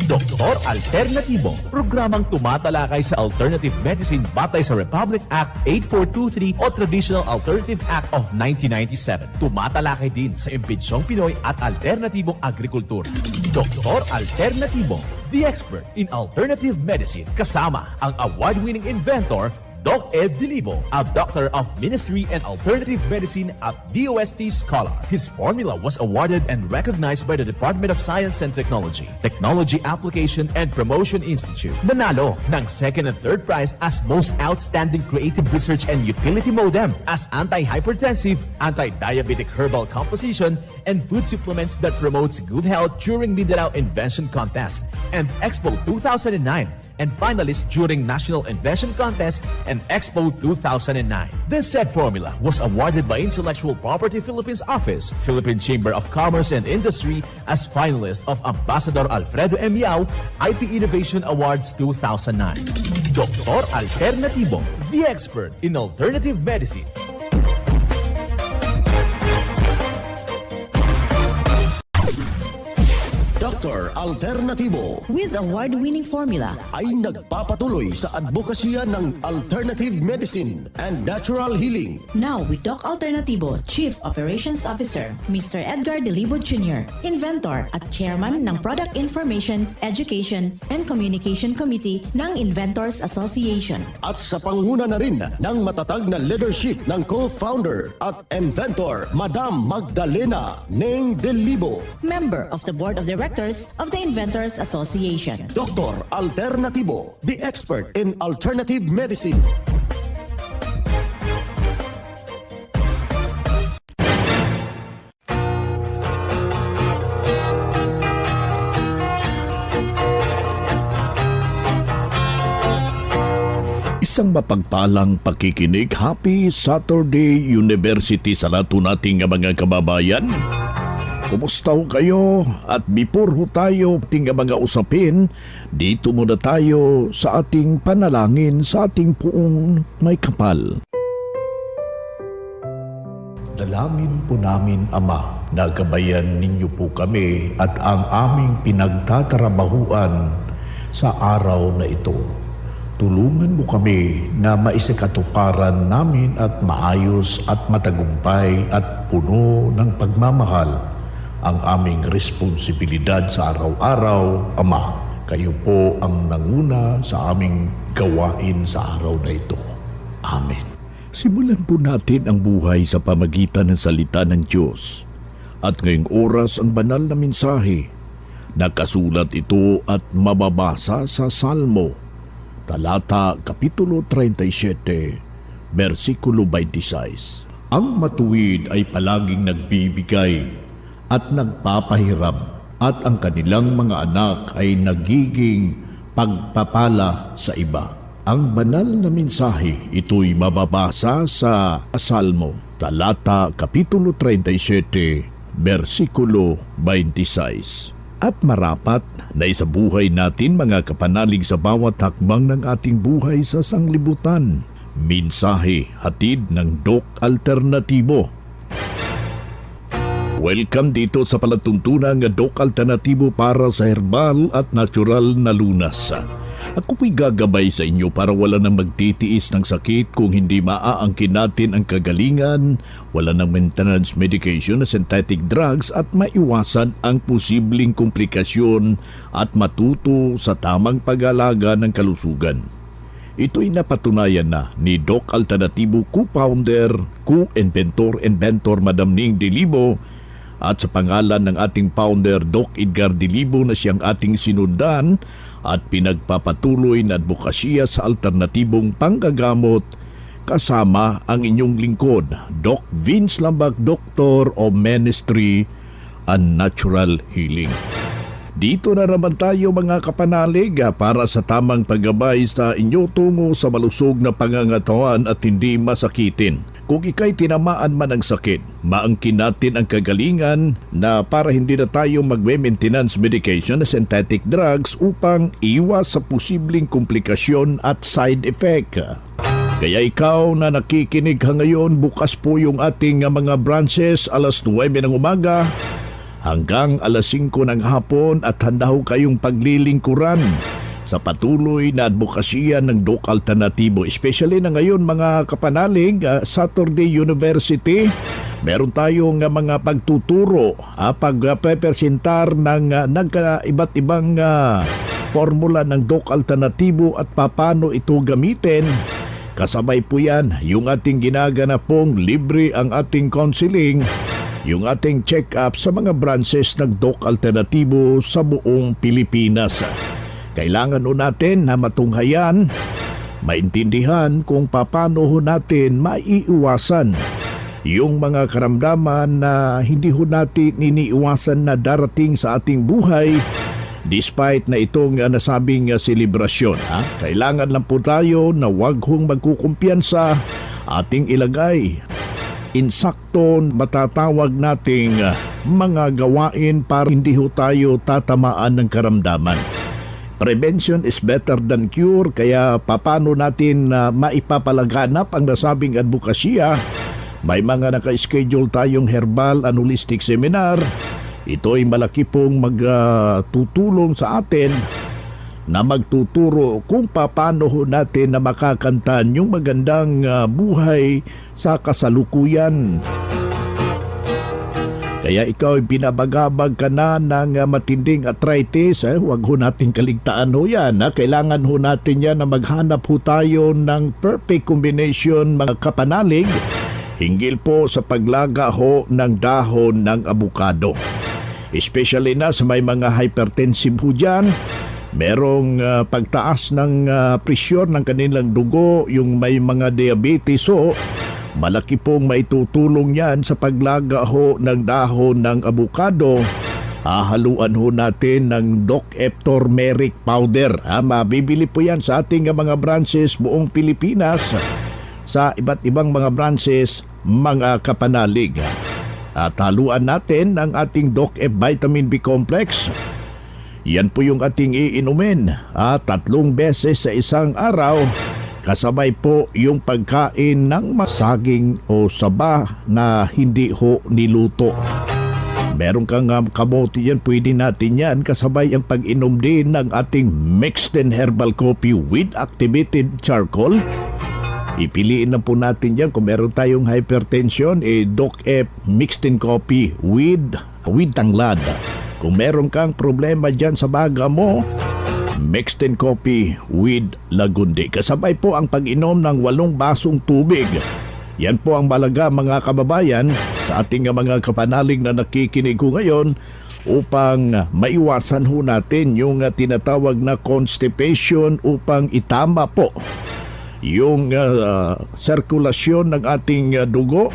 Doktor Alternatibo, programang tumatalakay sa alternative medicine batay sa Republic Act 8423 o Traditional Alternative Act of 1997. Tumatalakay din sa imbitsyong Pinoy at alternatibong agrikultura. Doktor Alternatibo, the expert in alternative medicine, kasama ang award-winning inventor Doc Ed Dilibo, a doctor of ministry and alternative medicine at DOST Scholar. His formula was awarded and recognized by the Department of Science and Technology, Technology Application and Promotion Institute. Nanalo ng second and third prize as Most Outstanding Creative Research and Utility Modem, as anti-hypertensive, anti-diabetic herbal composition, and food supplements that promotes good health during Mindanao Invention Contest and Expo 2009, and finalist during National Invention Contest and Expo 2009. This said formula was awarded by Intellectual Property Philippines Office, Philippine Chamber of Commerce and Industry as finalist of Ambassador Alfredo M. Yao IP Innovation Awards 2009. Doktor Alternatibo, the expert in alternative medicine. Dr. Alternatibo with award-winning formula ay nagpapatuloy sa advokasya ng alternative medicine and natural healing. Now with Doc Alternatibo, Chief Operations Officer, Mr. Edgar Dilibo Jr., Inventor at Chairman ng Product Information, Education and Communication Committee ng Inventors Association. At sa panguna na rin ng matatag na leadership ng co-founder at inventor, Madam Magdalena Neng Dilibo, Member of the Board of Directors of the Inventors Association. Dr. Alternatibo, the expert in alternative medicine. Isang mapagpalang pakikinig. Happy Saturday University sa lato nating mga kababayan. Kumusta ho kayo? At before ho tayo ating mga usapin, dito muna tayo sa ating panalangin sa ating puong may kapal. Dalangin po namin, Ama, na gabayan ninyo po kami at ang aming pinagtatrabahuan sa araw na ito. Tulungan mo kami na maisikatuparan namin at maayos at matagumpay at puno ng pagmamahal ang aming responsibilidad sa araw-araw. Ama, kayo po ang nanguna sa aming gawain sa araw na ito. Amen. Simulan po natin ang buhay sa pamagitan ng salita ng Diyos. At ngayong oras ang banal na mensahe. Nakasulat ito at mababasa sa Salmo, talata kapitulo 37, versikulo 26. Ang matuwid ay palaging nagbibigay at nagpapahiram, at ang kanilang mga anak ay nagiging pagpapala sa iba. Ang banal na mensahe ito'y mababasa sa Salmo, talata kapitulo 37, versikulo 26. At marapat na isabuhay natin mga kapanalig sa bawat hakbang ng ating buhay sa sanglibutan. Mensahe hatid ng Doc Alternatibo. Welcome dito sa palatuntunan ng Doc Alternatibo para sa herbal at natural na lunas. Ako po'y gagabay sa inyo para wala nang magtitiis ng sakit kung hindi maaangkin natin ang kagalingan, wala nang maintenance medication na synthetic drugs at maiwasan ang posibleng komplikasyon at matuto sa tamang pag-alaga ng kalusugan. Ito'y napatunayan na ni Doc Alternatibo co-founder, co-inventor Madam Ning Dilibo, at sa pangalan ng ating founder Doc Edgar Dilibo na siyang ating sinundan at pinagpapatuloy na advokasya sa alternatibong panggagamot, kasama ang inyong lingkod, Doc Vince Lambak, Doctor of Ministry and Natural Healing. Dito na naman tayo mga kapanalig para sa tamang paggabay sa inyo tungo sa malusog na pangangatawan at hindi masakitin. Kung ika'y tinamaan man ng sakit, maangkin natin ang kagalingan na para hindi na tayo magme-maintenance medication na synthetic drugs upang iwas sa posibleng komplikasyon at side effect. Kaya ikaw na nakikinig ngayon, bukas po yung ating mga branches alas 9 ng umaga hanggang alas 5 ng hapon at handa ho kayong paglilingkuran sa patuloy na advokasya ng Doc Alternatibo. Especially na ngayon mga kapanalig, Saturday University, meron tayong mga pagtuturo, pagpepresentar ng iba't ibang formula ng Doc Alternatibo at paano ito gamitin. Kasabay po yan yung ating ginaganap pong libre ang ating counseling, yung ating check-up sa mga branches ng Doc Alternatibo sa buong Pilipinas. Kailangan ho natin na matunghayan, maintindihan kung paano ho natin maiiwasan yung mga karamdaman na hindi ho natin iniiwasan na darating sa ating buhay despite na itong nasabing selebrasyon. Kailangan lang po tayo na wag hong magkukumpiyansa, ating ilagay insakto matatawag nating mga gawain para hindi ho tayo tatamaan ng karamdaman. Prevention is better than cure, kaya paano natin maipapalaganap ang nasabing advokasya? May mga naka-schedule tayong herbal and holistic seminar. Ito ay malaki pong magtutulong sa atin na magtuturo kung paano natin na makakantan yung magandang buhay sa kasalukuyan. Kaya ikaw ay binabagabag ka na ng matinding arthritis, huwag ho natin kaligtaan ho yan. Kailangan ho natin yan na maghanap ho tayo ng perfect combination mga kapanalig, hinggil po sa paglaga ho ng dahon ng abukado. Especially na sa may mga hypertensive ho dyan, merong pagtaas ng presyon ng kanilang dugo, yung may mga diabetes ho, malaki pong maitutulong yan sa paglaga ho ng dahon ng abukado. Hahaluan ho natin ng Doc F Turmeric Powder. Mabibili po yan sa ating mga branches buong Pilipinas, sa iba't ibang mga branches, mga kapanalig. At haluan natin ng ating Doc F Vitamin B Complex. Yan po yung ating iinumin 3 beses sa isang araw. Kasabay po yung pagkain ng masaging o saba na hindi ho niluto. Meron kang kamote yan, pwede natin yan. Kasabay ang pag-inom din ng ating mixed and herbal coffee with activated charcoal. Ipiliin na po natin yan kung meron tayong hypertension, Doc F mixed in coffee with tanglad. Kung meron kang problema dyan sa baga mo, mixed in coffee with lagundi. Kasabay po ang pag-inom ng 8 basong tubig. Yan po ang malaga mga kababayan sa ating mga kapanalig na nakikinig ko ngayon upang maiwasan ho natin yung tinatawag na constipation, upang itama po yung sirkulasyon ng ating dugo.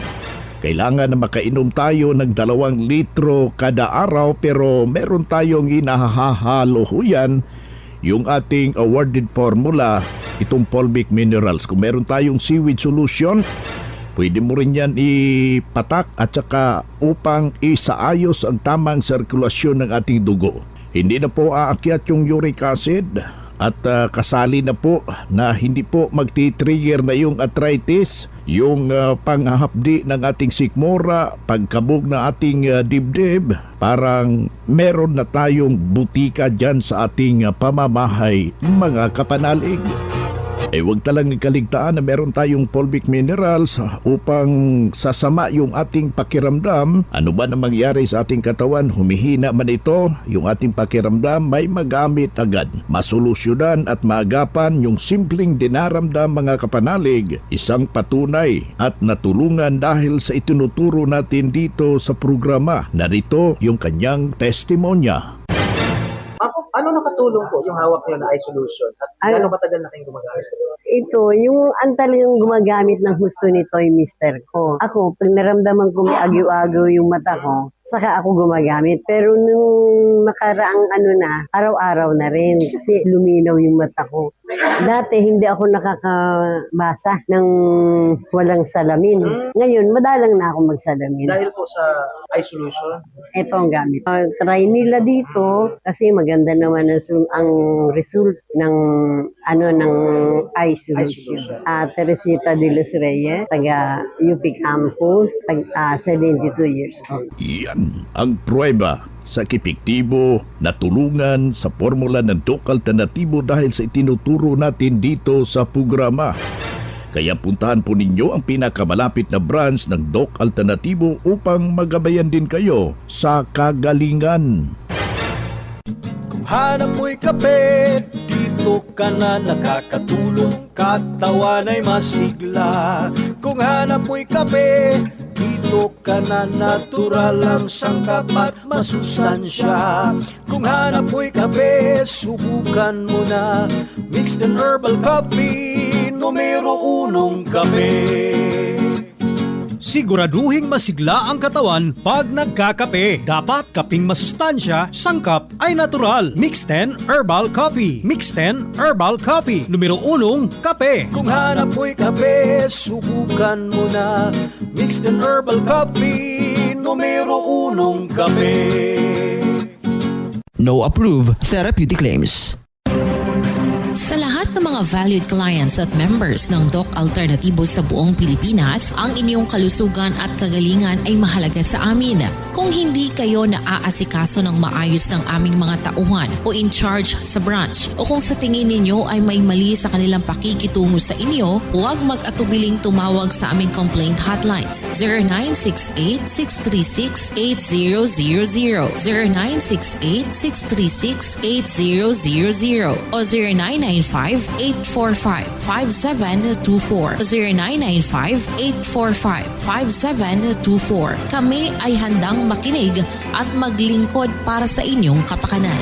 Kailangan na makainom tayo ng 2 litro kada araw, pero meron tayong inahahalo ho yan, yung ating awarded formula, itong fulvic minerals. Kung meron tayong seaweed solution, pwede mo rin yan ipatak at saka upang isaayos ang tamang sirkulasyon ng ating dugo. Hindi na po aakyat yung uric acid at kasali na po na hindi po magti-trigger na yung arthritis, yung panghahapdi ng ating sikmura, pagkabog na ating dibdib. Parang meron na tayong butika dyan sa ating pamamahay mga kapanalig. Huwag talang kaligtaan na meron tayong fulvic minerals upang sasama yung ating pakiramdam. Ano ba na mangyari sa ating katawan? Humihina man ito, yung ating pakiramdam may magamit agad. Masolusyonan at maagapan yung simpleng dinaramdam mga kapanalig. Isang patunay at natulungan dahil sa itinuturo natin dito sa programa. Narito yung kanyang testimonya. Ano nakatulong po yung hawak niyo na eye solution? At gaano katagal na kayong gumagamit? Ito, yung antal yung gumagamit ng gusto nito yung mister ko. Ako, pag naramdaman ko may agyo-agyo yung mata ko, saka ako gumagamit. Pero nung nakaraang araw-araw na rin, kasi luminaw yung mata ko. Dati hindi ako nakakabasa ng walang salamin. Ngayon, madalang na ako magsalamin. Dahil po sa eye solution. Ito ang gamit. Try nila dito kasi maganda naman ang result ng ng eye solution. Teresita de los Reyes, taga UP Campus, 72 years old. Yan ang pruweba sa epektibo na tulungan sa formula ng Doc Alternatibo dahil sa itinuturo natin dito sa programa. Kaya puntahan po ninyo ang pinakamalapit na branch ng Doc Alternatibo upang magabayan din kayo sa kagalingan. Kung hanap mo'y kape, dito ka na nakakatulong, katawan ay masigla. Kung hanap mo'y kape, dito ka na natural ang sangkap at masustansya. Kung hanap mo'y kape, subukan mo na mixed and herbal coffee, numero 1 kape. Siguraduhing masigla ang katawan pag nagkakape. Dapat kaping masustansya, sangkap ay natural. Mixed 10 Herbal Coffee. Mixed 10 Herbal Coffee. Numero 1, kape. Kung hanap mo'y kape, subukan mo na Mixed 10 Herbal Coffee. Numero 1, kape. No approved therapeutic claims. Sa lahat ng mga valued clients at members ng Doc Alternatibo sa buong Pilipinas, ang inyong kalusugan at kagalingan ay mahalaga sa amin. Kung hindi kayo naaasikaso ng maayos ng aming mga tauhan o in charge sa branch, o kung sa tingin ninyo ay may mali sa kanilang pakikitungo sa inyo, huwag mag-atubiling tumawag sa aming complaint hotlines 0968-636-8000, 0968-636-8000 o 0995-845-5724, 0995-845-5724. Kami ay handang makinig at maglingkod para sa inyong kapakanan.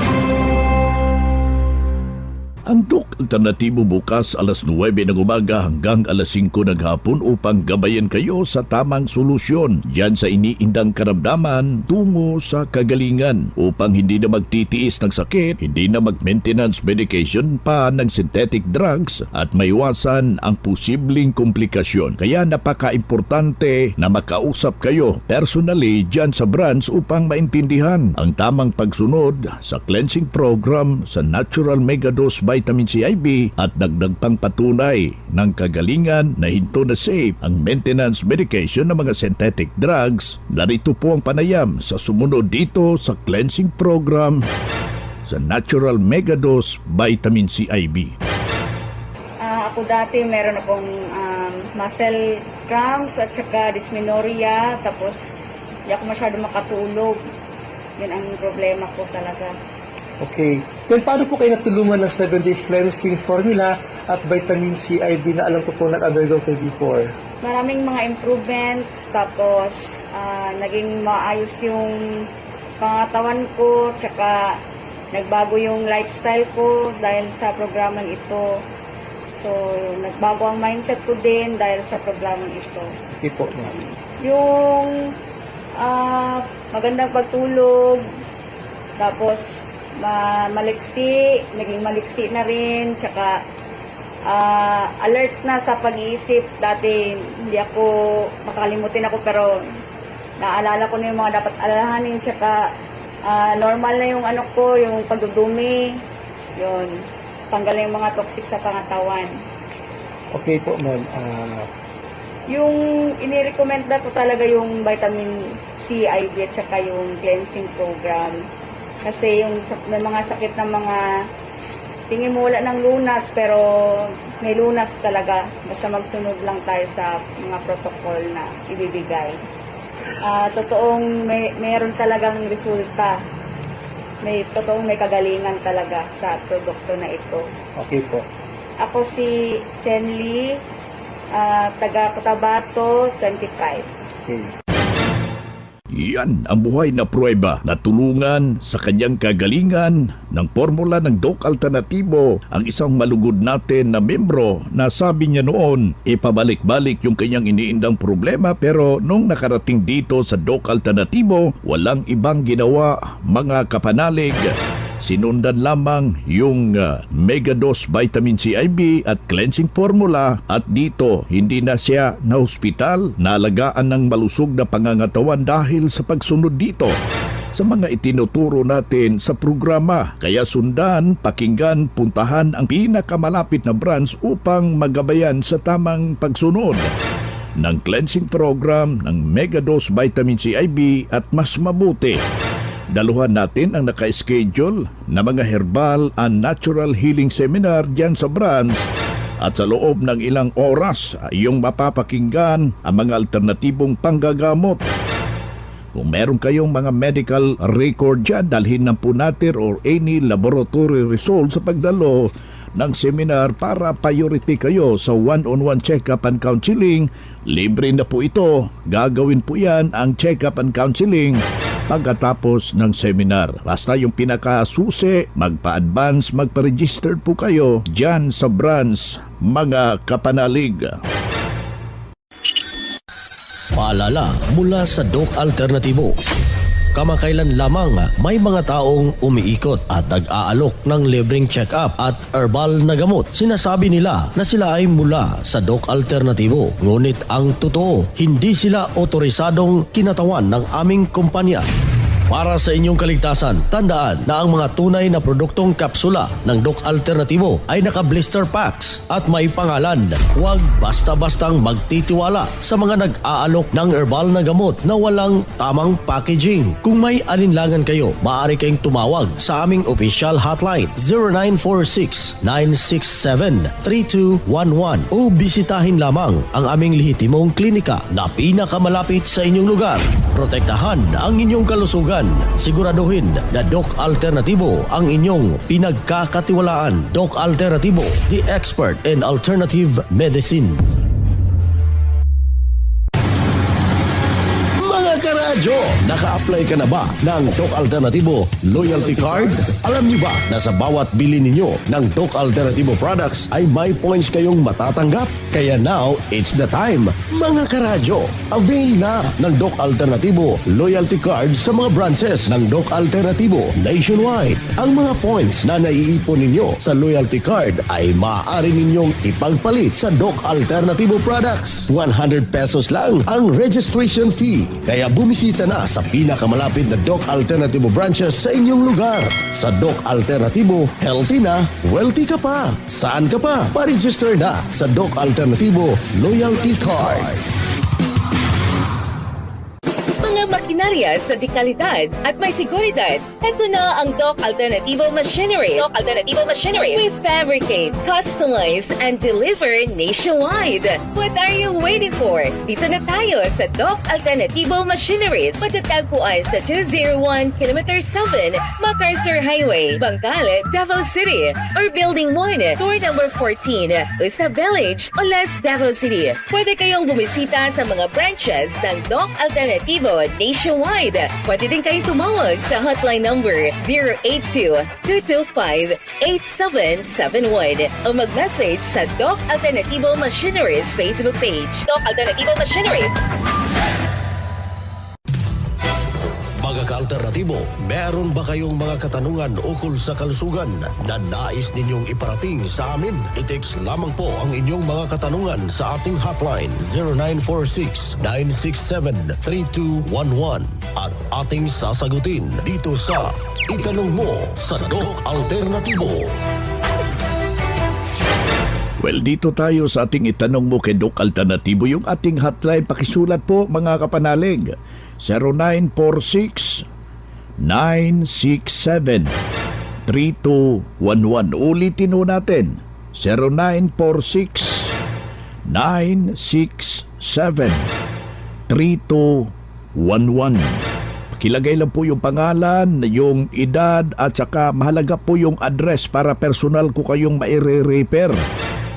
Ang Doc Alternatibo bukas alas 9 ng umaga hanggang alas 5 ng hapon upang gabayan kayo sa tamang solusyon diyan sa iniindang karamdaman tungo sa kagalingan upang hindi na magtitiis ng sakit, hindi na mag-maintenance medication pa ng synthetic drugs at maiwasan ang posibleng komplikasyon. Kaya napaka-importante na makausap kayo personally diyan sa branch upang maintindihan ang tamang pagsunod sa cleansing program sa Natural Megadose Vitamin C IB at dagdag pang patunay ng kagalingan na hinto na safe ang maintenance medication ng mga synthetic drugs. Narito po ang panayam sa sumunod dito sa cleansing program sa Natural Megadose Vitamin C IB. Ako dati meron akong muscle cramps at saka dysmenorrhea, tapos hindi ako masyado makatulog. Yun ang problema ko talaga. Okay. Then paano po kayo natulungan ng 7 days cleansing formula at vitamin C IV na alam ko po nag-undergo kayo before? Maraming mga improvements, tapos naging maayos yung pangatawan ko, tsaka nagbago yung lifestyle ko dahil sa programang ito. So, nagbago ang mindset ko din dahil sa programang ito. Okay po, ma'am. Yung magandang pagtulog, tapos naging maliksi na rin, tsaka alert na sa pag-iisip. Dati hindi ako makalimutin ako, pero naalala ko na yung mga dapat alalahanin, tsaka normal na yung yung pagdudumi, yun, tanggal na yung mga toxic sa pangatawan. Okay po, ma'am. Yung inirecommend na ko talaga yung vitamin C IV at saka yung cleansing program. Kasi yung may mga sakit ng mga tingin mo wala ng lunas, pero may lunas talaga. Basta magsunod lang tayo sa mga protocol na ibibigay. Totoong mayroon talagang resulta. Totoong may kagalingan talaga sa produkto na ito. Okay po. Ako si Chen Lee, taga Cotabato, 25. Okay. Yan ang buhay na pruweba na tulungan sa kanyang kagalingan ng formula ng Doc Alternatibo ang isang malugod natin na membro na sabi niya noon ipabalik-balik yung kanyang iniindang problema, pero nung nakarating dito sa Doc Alternatibo walang ibang ginawa mga kapanalig Sinundan lamang yung Megadose Vitamin C IV at cleansing formula at dito hindi na siya na hospital, naalagaan ng malusog na pangangatawan dahil sa pagsunod dito sa mga itinuturo natin sa programa. Kaya sundan, pakinggan, puntahan ang pinakamalapit na branch upang magabayan sa tamang pagsunod ng cleansing program ng Megadose Vitamin C IV at mas mabuti. Daluhan natin ang naka-schedule na mga herbal and natural healing seminar dyan sa branch at sa loob ng ilang oras iyong mapapakinggan ang mga alternatibong panggagamot. Kung meron kayong mga medical record dyan, dalhin na po natin or any laboratory result sa pagdalo ng seminar para priority kayo sa one-on-one check-up and counseling. Libre na po ito. Gagawin po yan ang check-up and counseling pagkatapos ng seminar. Basta yung pinakasusi, magpa-advance, magpa-register po kayo dyan sa branch, mga kapanalig. Paalala mula sa Doc Alternatibo. Kamakailan lamang may mga taong umiikot at nag-aalok ng libreng check-up at herbal na gamot. Sinasabi nila na sila ay mula sa Doc Alternatibo. Ngunit ang totoo, hindi sila otorisadong kinatawan ng aming kumpanya. Para sa inyong kaligtasan, tandaan na ang mga tunay na produktong kapsula ng Doc Alternatibo ay naka-blister packs at may pangalan. Huwag basta-bastang magtitiwala sa mga nag-aalok ng herbal na gamot na walang tamang packaging. Kung may alinlangan kayo, maaari kayong tumawag sa aming official hotline 0946-967-3211 o bisitahin lamang ang aming lehitimong klinika na pinakamalapit sa inyong lugar. Protektahan ang inyong kalusugan. Siguraduhin na Doc Alternatibo ang inyong pinagkakatiwalaan. Doc Alternatibo, the expert in alternative medicine. Mga karadyo, naka-apply ka na ba ng Doc Alternatibo Loyalty Card? Alam niyo ba na sa bawat bili ninyo ng Doc Alternatibo products ay may points kayong matatanggap? Kaya now, it's the time. Mga karadyo, avail na ng Doc Alternatibo Loyalty Card sa mga branches ng Doc Alternatibo nationwide. Ang mga points na naiipon ninyo sa Loyalty Card ay maaari ninyong ipagpalit sa Doc Alternatibo products. 100 pesos lang ang registration fee. Kaya bumisita na sa pinakamalapit na Doc Alternatibo branches sa inyong lugar. Sa Doc Alternatibo, healthy na, wealthy ka pa. Saan ka pa? Pa-register na sa Doc Alternatibo Loyalty Card. Mga makinarias na di kalidad at may seguridad. Ito na ang Doc Alternatibo Machinery. Doc Alternativo Machinery. We fabricate, customize, and deliver nationwide. What are you waiting for? Dito na tayo sa Doc Alternativo Machineries. Matatagpuan sa 201 km 7 MacArthur Highway, Bangkal, Davao City. Or Building 1, Door number 14, Usa Village, Olas, Davao City. Pwede kayong bumisita sa mga branches ng Doc Alternativo nationwide. Pwede din kayong tumawag sa hotline number 082-225-8771 o mag-message sa Doc Alternativo Machineries Facebook page. Doc Alternativo Machineries. Mga ka-alternatibo, meron ba kayong mga katanungan ukol sa kalusugan na nais ninyong iparating sa amin? I-text lamang po ang inyong mga katanungan sa ating hotline 0946-967-3211 at ating sasagutin dito sa Itanong Mo sa Doc Alternatibo. Well, dito tayo sa ating itanong mo kay Doc Alternatibo. Yung ating hotline, pakisulat po mga kapanalig. 0946-967-3211. Ulitin ho natin. 0946-967-3211. Pakilagay lang po yung pangalan, yung edad at saka mahalaga po yung address para personal ko kayong maire-repair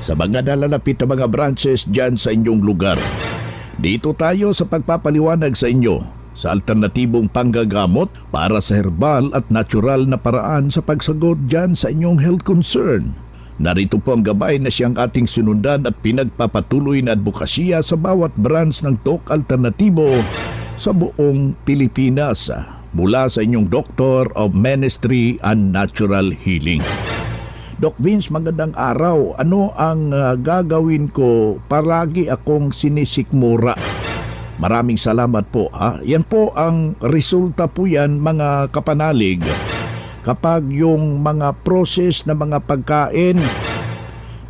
sa mga nalalapit na mga branches dyan sa inyong lugar. Dito tayo sa pagpapaliwanag sa inyo sa alternatibong panggagamot para sa herbal at natural na paraan sa pagsagot dyan sa inyong health concern. Narito po ang gabay na siyang ating sinundan at pinagpapatuloy na advokasya sa bawat branch ng Doc Alternatibo sa buong Pilipinas. mula sa inyong Doctor of Ministry and Natural Healing. Doc Vince, magandang araw. Ano ang gagawin ko? Palagi akong sinisikmura. Maraming salamat po. Yan po ang resulta po yan, mga kapanalig. Kapag yung mga process na mga pagkain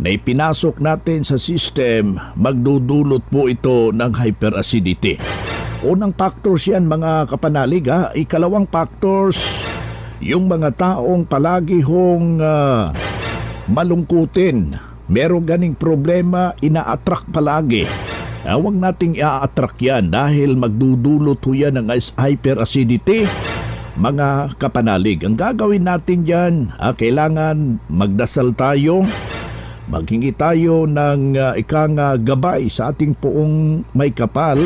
na ipinasok natin sa system, magdudulot po ito ng hyperacidity. Unang factors yan, mga kapanalig. Ikalawang factors, yung mga taong palagi hong malungkutin, meron ganing problema, ina-attract palagi. Huwag nating i-attract yan dahil magdudulot ho yan ng hyperacidity, mga kapanalig. Ang gagawin natin dyan, kailangan magdasal tayo, maghingi tayo ng gabay sa ating poong may kapal,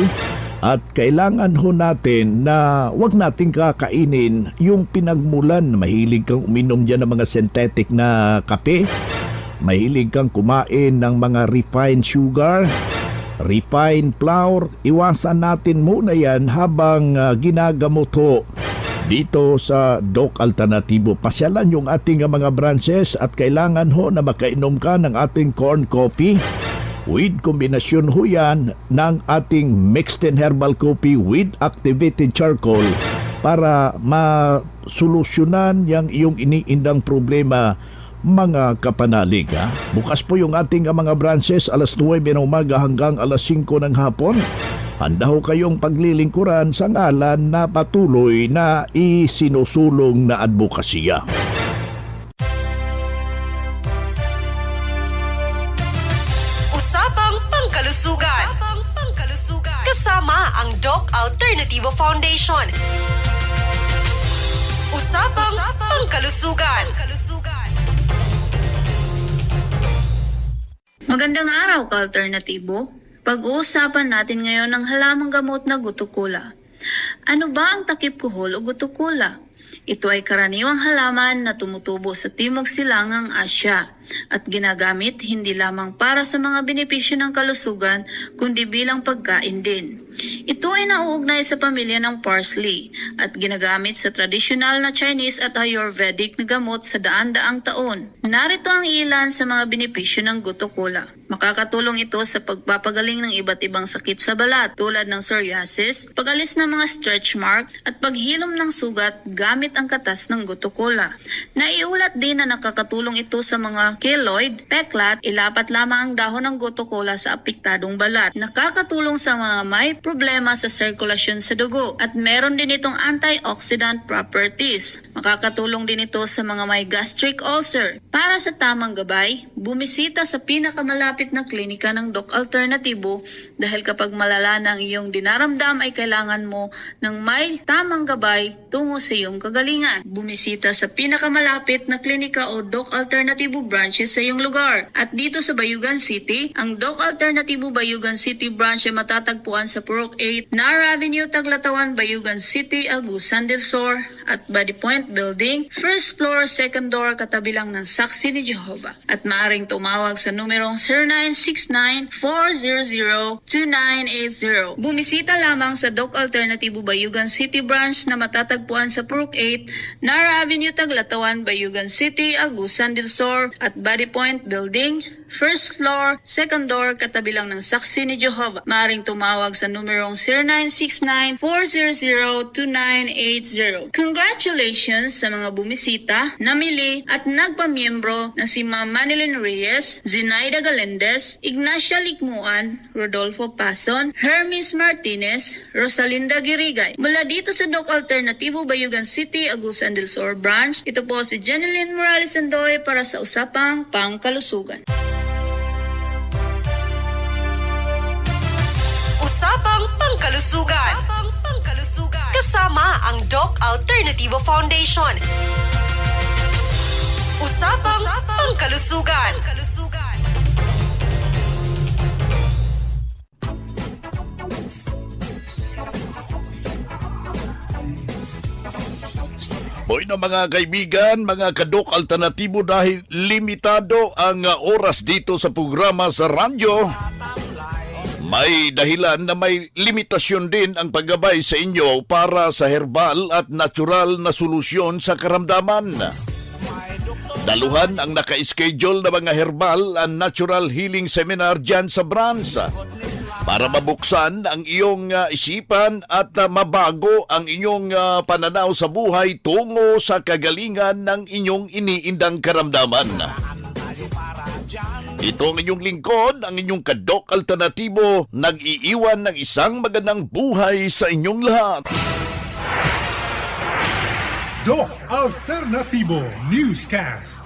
at kailangan ho natin na huwag nating kakainin yung pinagmulan. Mahilig kang uminom dyan ng mga synthetic na kape, mahilig kang kumain ng mga refined sugar, refined flour. Iwasan natin muna yan habang ginagamot ho dito sa Doc Alternatibo. Pasyalan yung ating mga branches at kailangan ho na makainom ka ng ating corn coffee with kombinasyon ho yan ng ating mixed and herbal coffee with activated charcoal para masolusyonan yung iyong iniindang problema, mga kapanalig. Bukas po yung ating mga branches alas 9 ng umaga hanggang alas 5 ng hapon. Handa ho kayong paglilingkuran sa ngalan na patuloy na isinusulong na advokasya. Usapang Pangkalusugan. Kasama ang Doc Alternativo Foundation. Usapang Pangkalusugan. Magandang araw, ka-alternatibo. Pag-uusapan natin ngayon ang halamang gamot na gutukula. Ano ba ang takip kuhol o gutukula? Ito ay karaniwang halaman na tumutubo sa Timog Silangang Asya at ginagamit hindi lamang para sa mga benepisyo ng kalusugan kundi bilang pagkain din. Ito ay nauugnay sa pamilya ng parsley at ginagamit sa tradisyonal na Chinese at Ayurvedic na gamot sa daan-daang taon. Narito ang ilan sa mga benepisyo ng gutukula. Makakatulong ito sa pagpapagaling ng iba't ibang sakit sa balat tulad ng psoriasis, pag-alis ng mga stretch mark at paghilom ng sugat gamit ang katas ng gutukula. Naiulat din na nakakatulong ito sa mga keloid, peklat, ilapat lamang ang dahon ng gutukula sa apektadong balat. Nakakatulong sa mga may problema sa sirkulasyon sa dugo at meron din itong antioxidant properties. Makakatulong din ito sa mga may gastric ulcer. Para sa tamang gabay, bumisita sa pinakamalapit na klinika ng Doc Alternatibo dahil kapag malala na ang iyong dinaramdam ay kailangan mo ng may tamang gabay tungo sa iyong kagalingan. Bumisita sa pinakamalapit na klinika o Doc Alternatibo branches sa iyong lugar. At dito sa Bayugan City, ang Doc Alternatibo Bayugan City branch ay matatagpuan sa Purok 8, Nara Avenue, Taglatawan, Bayugan City, Agusan del Sur at Body Point Building, first floor, second door, katabi lang ng Saksi ni Jehovah. At maaaring tumawag sa numerong 0969-400-2980. Bumisita lamang sa Doc Alternatibo Bayugan City branch na matatagpuan sa Purok 8, Nara Avenue, Taglatawan, Bayugan City, Agusan del Sur at Body Point Building, first floor, second door, katabi lang ng Saksi ni Jehovah. Maaaring tumawag sa numerong 0969-400-2980. Congratulations sa mga bumisita, namili at nagpamiyembro na si Ma'am Manilyn Reyes, Zinaida Galendez, Ignacia Likmuan, Rodolfo Pason, Hermes Martinez, Rosalinda Girigay. Mula dito sa Doc Alternatibo Bayugan City, Agusan del Sur branch, ito po si Jeneline Morales Andoy para sa Usapang Pangkalusugan. Usapang Pangkalusugan. Kasama ang Doc Alternativo Foundation. Usapang Pangkalusugan. Boy na mga kaibigan, mga kadok alternatibo, dahil limitado ang oras dito sa programa sa radyo, May dahilan na may limitasyon din ang paggabay sa inyo para sa herbal at natural na solusyon sa karamdaman. Daluhan ang naka-schedule na mga herbal and natural healing seminar dyan sa branch para mabuksan ang iyong isipan at mabago ang inyong pananaw sa buhay tungo sa kagalingan ng inyong iniindang karamdaman. Ito ang inyong lingkod, ang inyong Kadok Alternatibo, nag-iiwan ng isang magandang buhay sa inyong lahat. Doc Alternativo Newscast.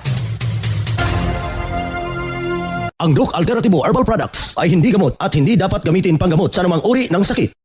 Ang Doc Alternativo Herbal Products ay hindi gamot at hindi dapat gamitin panggamot sa anumang uri ng sakit.